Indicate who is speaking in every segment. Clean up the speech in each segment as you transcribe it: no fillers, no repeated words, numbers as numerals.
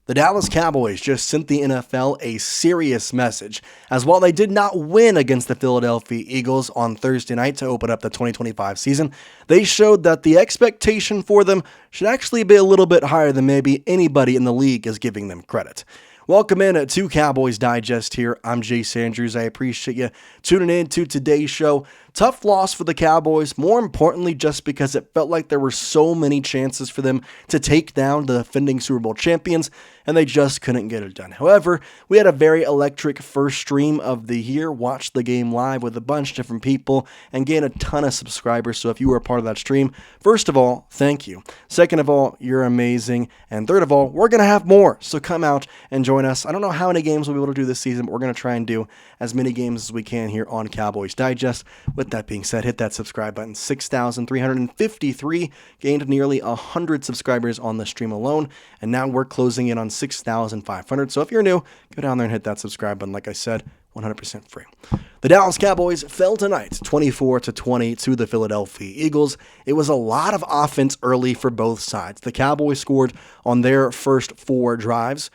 Speaker 1: The Dallas Cowboys just sent the NFL a serious message, as while they did not win against the Philadelphia Eagles on Thursday night to open up the 2025 season, they showed that the expectation for them should actually be a little bit higher than maybe anybody in the league is giving them credit. Welcome in to Cowboys Digest here. I'm Jace Andrews. I appreciate you tuning in to today's show. Tough loss for the Cowboys, more importantly just because it felt like there were so many chances for them to take down the defending Super Bowl champions, and they just couldn't get it done. However, we had a very electric first stream of the year, watched the game live with a bunch of different people, and gained a ton of subscribers. So if you were a part of that stream, first of all, thank you. Second of all, you're amazing. And third of all, we're going to have more. So come out and join us. I don't know how many games we'll be able to do this season, but we're going to try and do as many games as we can here on Cowboys Digest. With that being said, hit that subscribe button. 6,353, gained nearly 100 subscribers on the stream alone, and now we're closing in on 6,500. So if you're new, go down there and hit that subscribe button. Like I said, 100% free. The Dallas Cowboys fell tonight 24-20 to the Philadelphia Eagles. It was a lot of offense early for both sides. The Cowboys scored on their first 4 drives.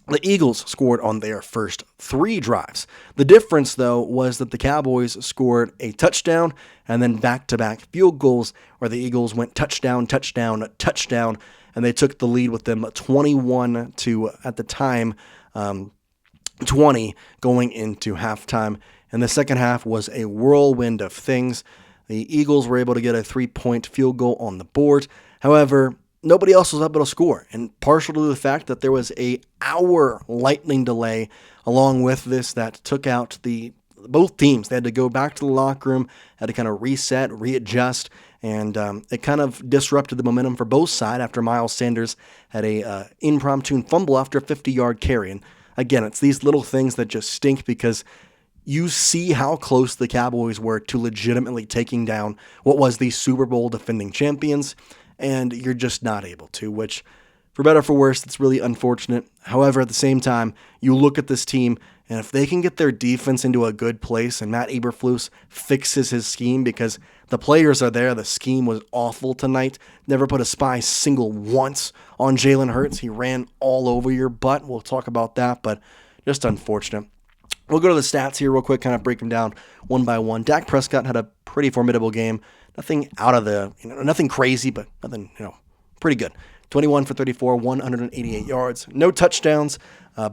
Speaker 1: The Eagles scored on their first 3 drives. The difference, though, was that the Cowboys scored a touchdown and then back-to-back field goals where the Eagles went touchdown, touchdown, touchdown, and they took the lead with them 21 to, at the time, 20 going into halftime. And the second half was a whirlwind of things. The Eagles were able to get a 3-point field goal on the board. However, nobody else was able to score, and partial to the fact that there was a hour lightning delay along with this that took out both teams. They had to go back to the locker room, had to kind of reset, readjust, and it kind of disrupted the momentum for both sides after Miles Sanders had a impromptu fumble after a 50-yard carry. And again, it's these little things that just stink because you see how close the Cowboys were to legitimately taking down what was the Super Bowl defending champions, and you're just not able to, which, for better or for worse, it's really unfortunate. However, at the same time, you look at this team, and if they can get their defense into a good place and Matt Eberflus fixes his scheme because the players are there, the scheme was awful tonight, never put a spy single once on Jalen Hurts. He ran all over your butt. We'll talk about that, but just unfortunate. We'll go to the stats here real quick, kind of break them down one by one. Dak Prescott had a pretty formidable game. Nothing out of nothing crazy, but nothing, pretty good. 21 for 34, 188 yards. No touchdowns.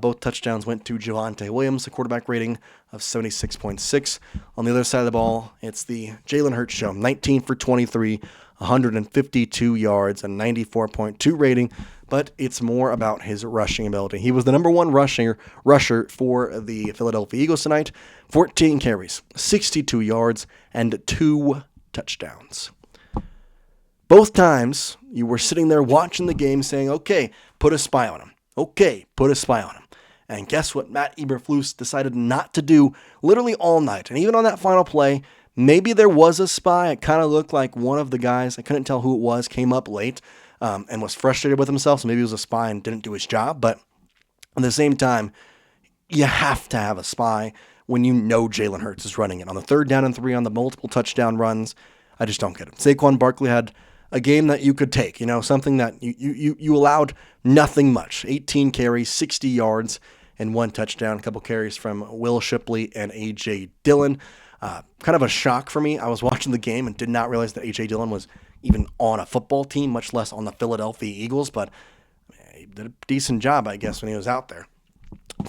Speaker 1: Both touchdowns went to Javonte Williams, a quarterback rating of 76.6. On the other side of the ball, it's the Jalen Hurts show. 19 for 23, 152 yards, and 94.2 rating. But it's more about his rushing ability. He was the number 1 rusher for the Philadelphia Eagles tonight. 14 carries, 62 yards, and 2 touchdowns. Both times, you were sitting there watching the game saying, okay, put a spy on him. Okay, put a spy on him. And guess what Matt Eberflus decided not to do literally all night. And even on that final play, maybe there was a spy. It kind of looked like one of the guys, I couldn't tell who it was, came up late and was frustrated with himself. So maybe he was a spy and didn't do his job. But at the same time, you have to have a spy when you know Jalen Hurts is running it. On the 3rd down and 3 on the multiple touchdown runs, I just don't get it. Saquon Barkley had a game that you could take, something that you allowed nothing much. 18 carries, 60 yards, and 1 touchdown. A couple carries from Will Shipley and A.J. Dillon. Kind of a shock for me. I was watching the game and did not realize that A.J. Dillon was even on a football team, much less on the Philadelphia Eagles, but he did a decent job, I guess, when he was out there.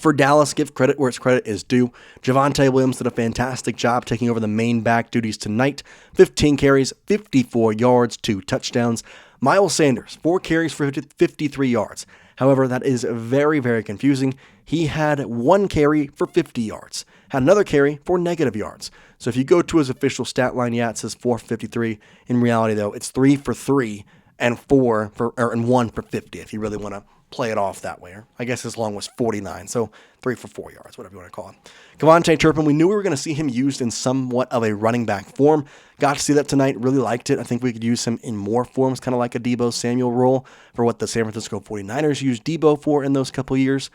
Speaker 1: For Dallas, give credit where its credit is due. Javonte Williams did a fantastic job taking over the main back duties tonight. 15 carries, 54 yards, 2 touchdowns. Miles Sanders, 4 carries for 53 yards. However, that is very, very confusing. He had 1 carry for 50 yards. Had another carry for negative yards. So if you go to his official stat line, it says 453. In reality, though, it's 3 for 3 and 1 for 50, if you really want to play it off that way. Or I guess his long was 49, so 3 for 4 yards, whatever you want to call it. Kevontae Turpin, we knew we were going to see him used in somewhat of a running back form. Got to see that tonight, really liked it. I think we could use him in more forms, kind of like a Deebo Samuel role for what the San Francisco 49ers used Deebo for in those couple years.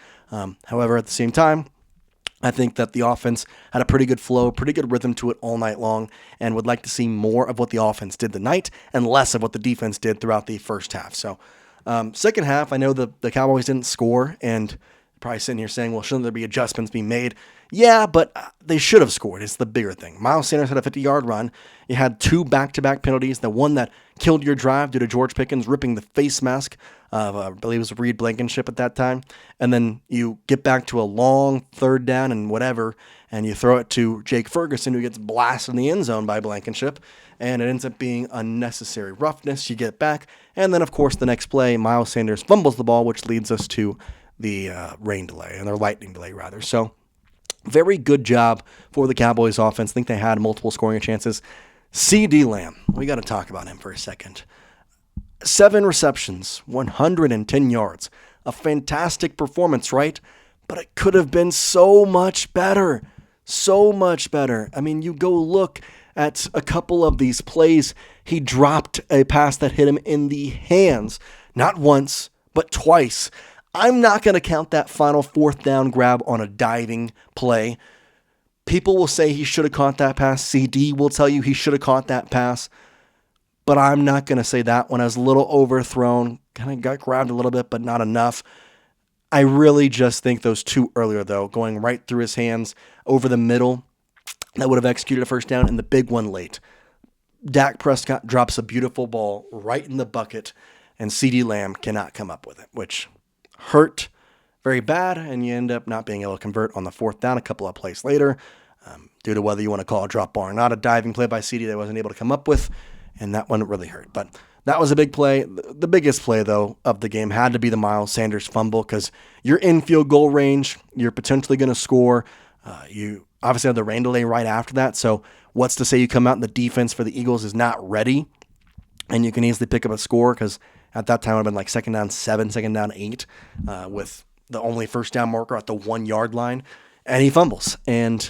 Speaker 1: However, at the same time, I think that the offense had a pretty good flow, pretty good rhythm to it all night long, and would like to see more of what the offense did tonight and less of what the defense did throughout the first half. So Second half, I know the Cowboys didn't score, and probably sitting here saying, well, shouldn't there be adjustments being made? Yeah, but they should have scored. It's the bigger thing. Miles Sanders had a 50-yard run. You had 2 back-to-back penalties. The one that killed your drive due to George Pickens ripping the face mask of, I believe it was Reed Blankenship at that time. And then you get back to a long third down and whatever, and you throw it to Jake Ferguson, who gets blasted in the end zone by Blankenship, and it ends up being unnecessary roughness. You get back, and then, of course, the next play, Miles Sanders fumbles the ball, which leads us to the rain delay, and their lightning delay, rather. So, very good job for the Cowboys offense. I think they had multiple scoring chances. CeeDee Lamb, we got to talk about him for a second. 7 receptions, 110 yards. A fantastic performance, right? But it could have been so much better. So much better. I mean, you go look at a couple of these plays. He dropped a pass that hit him in the hands. Not once, but twice. I'm not going to count that final 4th down grab on a diving play. People will say he should have caught that pass. CD will tell you he should have caught that pass. But I'm not going to say that one. I was a little overthrown. Kind of got grabbed a little bit, but not enough. I really just think those 2 earlier, though, going right through his hands over the middle, that would have executed a first down, and the big one late. Dak Prescott drops a beautiful ball right in the bucket, and CeeDee Lamb cannot come up with it, which hurt very bad, and you end up not being able to convert on the 4th down a couple of plays later, due to whether you want to call a drop ball or not. A diving play by CeeDee they wasn't able to come up with, and that one really hurt. But that was a big play. The biggest play, though, of the game had to be the Miles Sanders fumble, because you're in field goal range. You're potentially going to score. You obviously have the rain delay right after that, so what's to say you come out and the defense for the Eagles is not ready, and you can easily pick up a score, because at that time it would have been like 2nd down 7, 2nd down 8, with the only first down marker at the 1-yard line, and he fumbles. And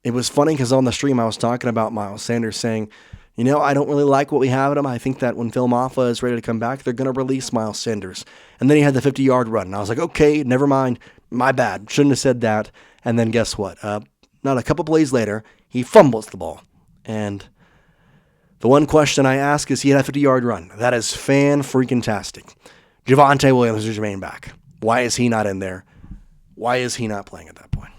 Speaker 1: it was funny because on the stream I was talking about Miles Sanders saying, I don't really like what we have at him. I think that when Phil Maffa is ready to come back, they're going to release Miles Sanders. And then he had the 50-yard run. And I was like, okay, never mind. My bad. Shouldn't have said that. And then guess what? Not a couple plays later, he fumbles the ball. And the one question I ask is, he had a 50-yard run. That is fan-freaking-tastic. Javonte Williams is your main back. Why is he not in there? Why is he not playing at that point?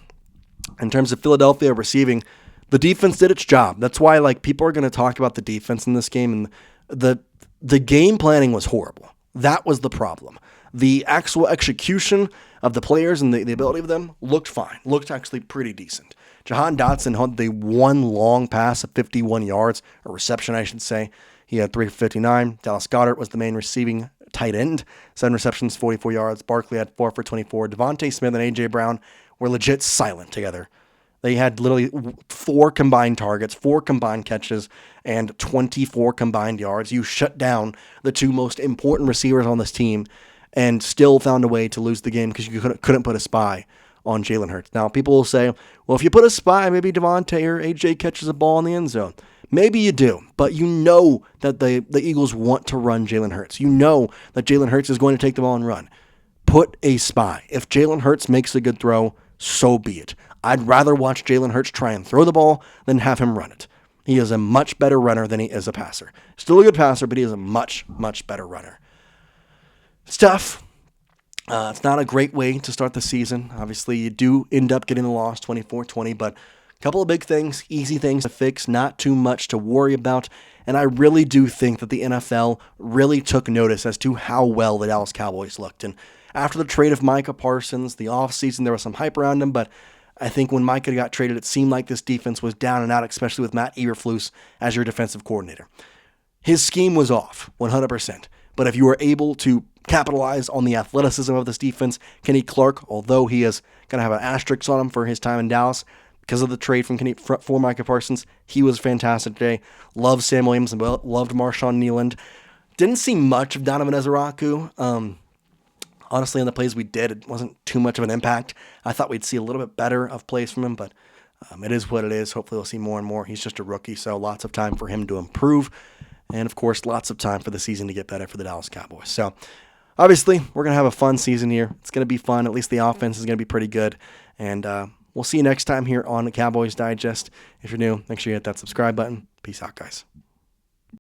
Speaker 1: In terms of Philadelphia receiving, the defense did its job. That's why people are going to talk about the defense in this game. And the game planning was horrible. That was the problem. The actual execution of the players and the ability of them looked fine. Looked actually pretty decent. Jahan Dotson had the one long pass of 51 yards, or reception, I should say. He had 3 for 59. Dallas Goedert was the main receiving tight end. 7 receptions, 44 yards. Barkley had 4 for 24. Devontae Smith and A.J. Brown were legit silent together. They had literally 4 combined targets, 4 combined catches, and 24 combined yards. You shut down the 2 most important receivers on this team and still found a way to lose the game because you couldn't put a spy on Jalen Hurts. Now, people will say, well, if you put a spy, maybe Devontae or AJ catches a ball in the end zone. Maybe you do, but you know that the Eagles want to run Jalen Hurts. You know that Jalen Hurts is going to take the ball and run. Put a spy. If Jalen Hurts makes a good throw, so be it. I'd rather watch Jalen Hurts try and throw the ball than have him run it. He is a much better runner than he is a passer. Still a good passer, but he is a much, much better runner. It's tough. It's not a great way to start the season. Obviously, you do end up getting the loss 24-20, but a couple of big things, easy things to fix, not too much to worry about. And I really do think that the NFL really took notice as to how well the Dallas Cowboys looked. And after the trade of Micah Parsons, the offseason, there was some hype around him, but I think when Micah got traded, it seemed like this defense was down and out, especially with Matt Eberflus as your defensive coordinator. His scheme was off, 100%. But if you were able to capitalize on the athleticism of this defense, Kenny Clark, although he is going to have an asterisk on him for his time in Dallas because of the trade for Micah Parsons, he was fantastic today. Loved Sam Williams, loved Marshawn Nealand. Didn't see much of Donovan Ezeraku. Honestly, on the plays we did, it wasn't too much of an impact. I thought we'd see a little bit better of plays from him, but it is what it is. Hopefully we'll see more and more. He's just a rookie, so lots of time for him to improve. And, of course, lots of time for the season to get better for the Dallas Cowboys. So, obviously, we're going to have a fun season here. It's going to be fun. At least the offense is going to be pretty good. And we'll see you next time here on the Cowboys Digest. If you're new, make sure you hit that subscribe button. Peace out, guys.